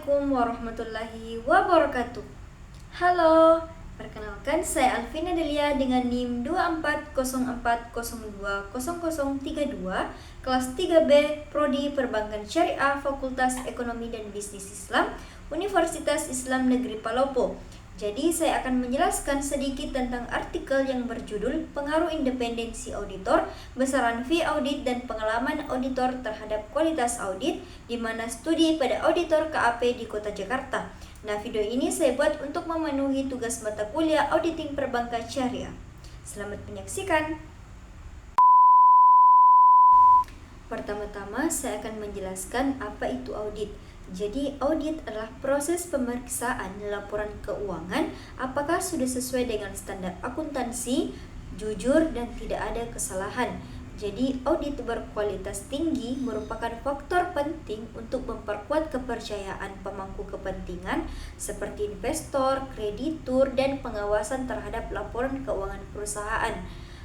Assalamualaikum warahmatullahi wabarakatuh. Halo, perkenalkan saya Alvina Delia dengan NIM 2404020032, kelas 3B, Prodi Perbankan Syariah, Fakultas Ekonomi dan Bisnis Islam, Universitas Islam Negeri Palopo. Jadi saya akan menjelaskan sedikit tentang artikel yang berjudul Pengaruh Independensi Auditor, Besaran Fee Audit dan Pengalaman Auditor Terhadap Kualitas Audit, di mana studi pada auditor KAP di Kota Jakarta. Nah, video ini saya buat untuk memenuhi tugas mata kuliah Auditing Perbankan Syariah. Selamat menyaksikan. Pertama-tama saya akan menjelaskan apa itu audit. Jadi audit adalah proses pemeriksaan laporan keuangan apakah sudah sesuai dengan standar akuntansi, jujur dan tidak ada kesalahan. Jadi audit berkualitas tinggi merupakan faktor penting untuk memperkuat kepercayaan pemangku kepentingan seperti investor, kreditur, dan pengawasan terhadap laporan keuangan perusahaan.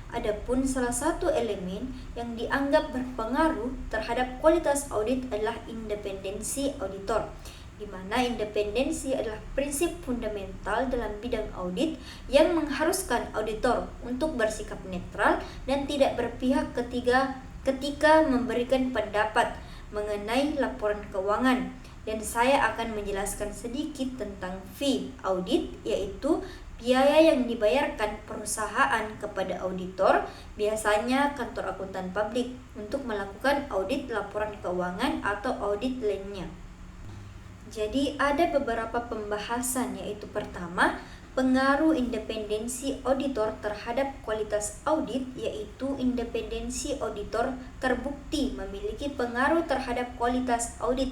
Adapun salah satu elemen yang dianggap berpengaruh terhadap kualitas audit adalah independensi auditor, di mana independensi adalah prinsip fundamental dalam bidang audit yang mengharuskan auditor untuk bersikap netral dan tidak berpihak ketika memberikan pendapat mengenai laporan keuangan. Dan saya akan menjelaskan sedikit tentang fee audit, yaitu biaya yang dibayarkan perusahaan kepada auditor, biasanya kantor akuntan publik, untuk melakukan audit laporan keuangan atau audit lainnya. Jadi ada beberapa pembahasan, yaitu pertama, pengaruh independensi auditor terhadap kualitas audit, yaitu independensi auditor terbukti memiliki pengaruh terhadap kualitas audit.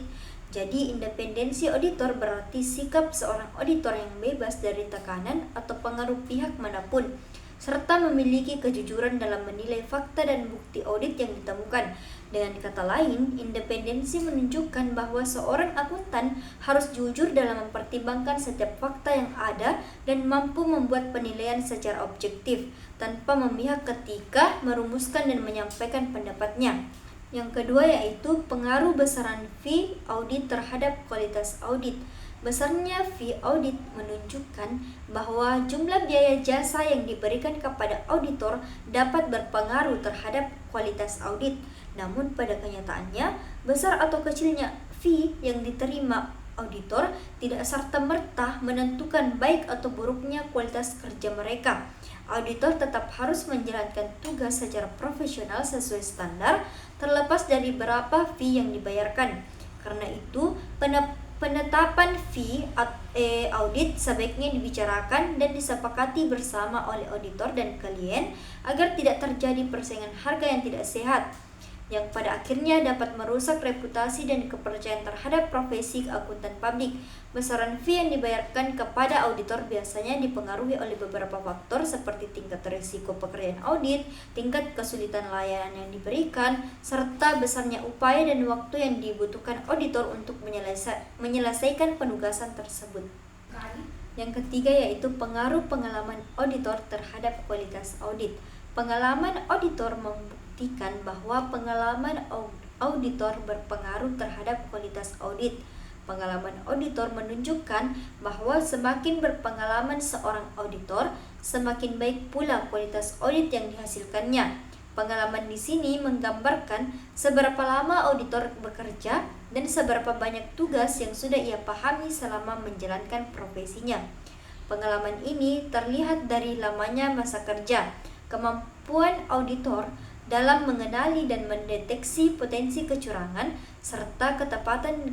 Jadi independensi auditor berarti sikap seorang auditor yang bebas dari tekanan atau pengaruh pihak manapun, serta memiliki kejujuran dalam menilai fakta dan bukti audit yang ditemukan. Dengan kata lain, independensi menunjukkan bahwa seorang akuntan harus jujur dalam mempertimbangkan setiap fakta yang ada dan mampu membuat penilaian secara objektif tanpa memihak ketika merumuskan dan menyampaikan pendapatnya. Yang kedua yaitu pengaruh besaran fee audit terhadap kualitas audit. Besarnya fee audit menunjukkan bahwa jumlah biaya jasa yang diberikan kepada auditor dapat berpengaruh terhadap kualitas audit. Namun pada kenyataannya, besar atau kecilnya fee yang diterima auditor tidak serta-merta menentukan baik atau buruknya kualitas kerja mereka. Auditor tetap harus menjalankan tugas secara profesional sesuai standar, terlepas dari berapa fee yang dibayarkan. Karena itu, penetapan fee audit sebaiknya dibicarakan dan disepakati bersama oleh auditor dan klien agar tidak terjadi persaingan harga yang tidak sehat, yang pada akhirnya dapat merusak reputasi dan kepercayaan terhadap profesi akuntan publik. Besaran fee yang dibayarkan kepada auditor biasanya dipengaruhi oleh beberapa faktor seperti tingkat risiko pekerjaan audit, tingkat kesulitan layanan yang diberikan, serta besarnya upaya dan waktu yang dibutuhkan auditor untuk menyelesaikan penugasan tersebut. Yang ketiga yaitu pengaruh pengalaman auditor terhadap kualitas audit. Pengalaman auditor membuktikan bahwa pengalaman auditor berpengaruh terhadap kualitas audit. Pengalaman auditor menunjukkan bahwa semakin berpengalaman seorang auditor, semakin baik pula kualitas audit yang dihasilkannya. Pengalaman di sini menggambarkan seberapa lama auditor bekerja dan seberapa banyak tugas yang sudah ia pahami selama menjalankan profesinya. Pengalaman ini terlihat dari lamanya masa kerja, kemampuan auditor dalam mengenali dan mendeteksi potensi kecurangan, serta kecepatan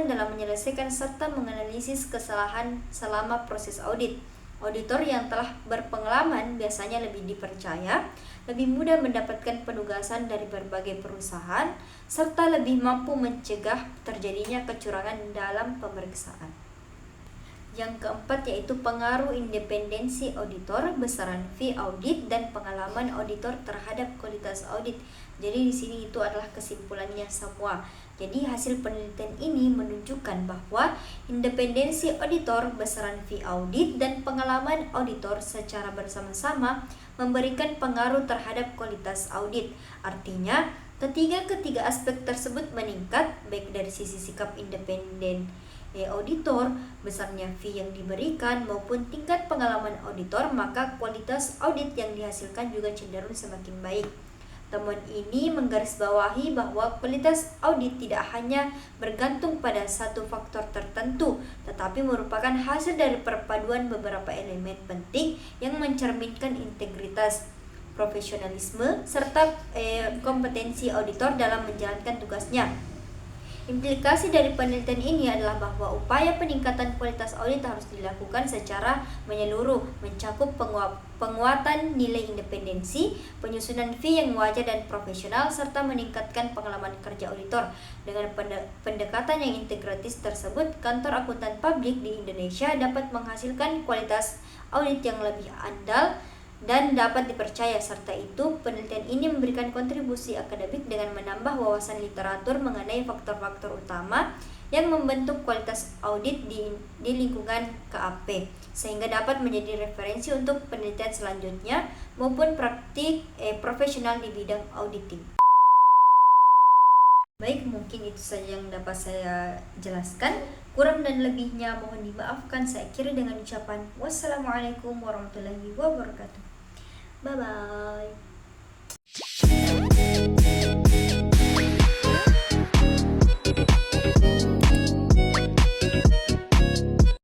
dalam menyelesaikan serta menganalisis kesalahan selama proses audit. Auditor yang telah berpengalaman biasanya lebih dipercaya, lebih mudah mendapatkan penugasan dari berbagai perusahaan, serta lebih mampu mencegah terjadinya kecurangan dalam pemeriksaan. Yang keempat yaitu pengaruh independensi auditor, besaran fee audit, dan pengalaman auditor terhadap kualitas audit. Jadi di sini itu adalah kesimpulannya semua. Jadi hasil penelitian ini menunjukkan bahwa independensi auditor, besaran fee audit, dan pengalaman auditor secara bersama-sama memberikan pengaruh terhadap kualitas audit. Artinya, ketiga aspek tersebut meningkat baik dari sisi sikap auditor, besarnya fee yang diberikan, maupun tingkat pengalaman auditor, maka kualitas audit yang dihasilkan juga cenderung semakin baik. Temuan ini menggarisbawahi bahwa kualitas audit tidak hanya bergantung pada satu faktor tertentu, tetapi merupakan hasil dari perpaduan beberapa elemen penting yang mencerminkan integritas, profesionalisme, serta kompetensi auditor dalam menjalankan tugasnya. Implikasi dari penelitian ini adalah bahwa upaya peningkatan kualitas audit harus dilakukan secara menyeluruh, mencakup penguatan nilai independensi, penyusunan fee yang wajar dan profesional, serta meningkatkan pengalaman kerja auditor. Dengan pendekatan yang integratif tersebut, kantor akuntan publik di Indonesia dapat menghasilkan kualitas audit yang lebih andal dan dapat dipercaya. Serta itu, penelitian ini memberikan kontribusi akademik dengan menambah wawasan literatur mengenai faktor-faktor utama yang membentuk kualitas audit di lingkungan KAP, sehingga dapat menjadi referensi untuk penelitian selanjutnya maupun praktik profesional di bidang auditing. Baik, mungkin itu saja yang dapat saya jelaskan. Kurang dan lebihnya mohon dimaafkan. Saya akhiri dengan ucapan wassalamualaikum warahmatullahi wabarakatuh. Bye bye.